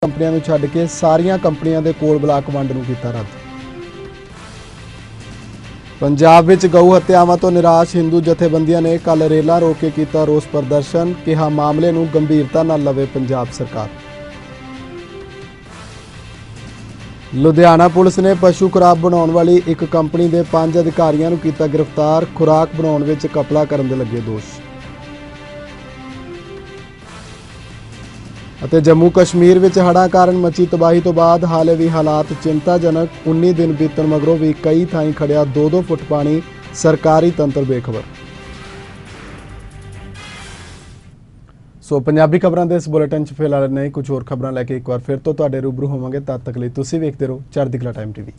ਕੰਪਨੀਆਂ ਨੂੰ ਛੱਡ ਕੇ ਸਾਰੀਆਂ ਕੰਪਨੀਆਂ ਦੇ ਕੋਲ ਬਲਾਕ ਵੰਡ ਨੂੰ ਕੀਤਾ ਰੱਦ। ਪੰਜਾਬ ਵਿੱਚ ਗਊ ਹੱਤਿਆਵਾਂ ਤੋਂ ਨਿਰਾਸ਼ ਹਿੰਦੂ ਜਥੇਬੰਦੀਆਂ ਨੇ ਕੱਲ ਰੇਲਾਂ ਰੋਕ ਕੇ ਕੀਤਾ ਰੋਸ ਪ੍ਰਦਰਸ਼ਨ। ਕਿਹਾ ਮਾਮਲੇ ਨੂੰ ਗੰਭੀਰਤਾ ਨਾਲ ਲਵੇ ਪੰਜਾਬ ਸਰਕਾਰ। ਲੁਧਿਆਣਾ ਪੁਲਿਸ ਨੇ ਪਸ਼ੂ ਖੁਰਾਕ ਬਣਾਉਣ ਵਾਲੀ ਇੱਕ ਕੰਪਨੀ ਦੇ 5 ਅਧਿਕਾਰੀਆਂ ਨੂੰ ਕੀਤਾ ਗ੍ਰਿਫਤਾਰ। ਖੁਰਾਕ ਬਣਾਉਣ ਵਿੱਚ ਘਪਲਾ ਕਰਨ ਦੇ ਲੱਗੇ ਦੋਸ਼। ਅਤੇ ਜੰਮੂ ਕਸ਼ਮੀਰ ਵਿੱਚ ਹੜ੍ਹਾਂ ਕਾਰਨ ਮਚੀ ਤਬਾਹੀ ਤੋਂ ਬਾਅਦ ਹਾਲੇ ਵੀ ਹਾਲਾਤ ਚਿੰਤਾਜਨਕ। 19 ਦਿਨ ਬੀਤਣ ਮਗਰੋਂ ਵੀ ਕਈ ਥਾਈਂ ਖੜਿਆ 2-2 ਫੁੱਟ ਪਾਣੀ। ਸਰਕਾਰੀ ਤੰਤਰ ਬੇਖਬਰ। ਸੋ ਪੰਜਾਬੀ ਖਬਰਾਂ ਦੇ ਇਸ ਬੁਲੇਟਿਨ 'ਚ ਫਿਲਹਾਲ ਨਹੀਂ, ਕੁਝ ਹੋਰ ਖਬਰਾਂ ਲੈ ਕੇ ਇੱਕ ਵਾਰ ਫਿਰ ਤੋਂ ਤੁਹਾਡੇ ਰੂਬਰੂ ਹੋਵਾਂਗੇ। ਤਦ ਤੱਕ ਲਈ ਤੁਸੀਂ ਵੇਖਦੇ ਰਹੋ ਚੜ੍ਹਦੀ ਕਲਾ ਟਾਈਮ TV।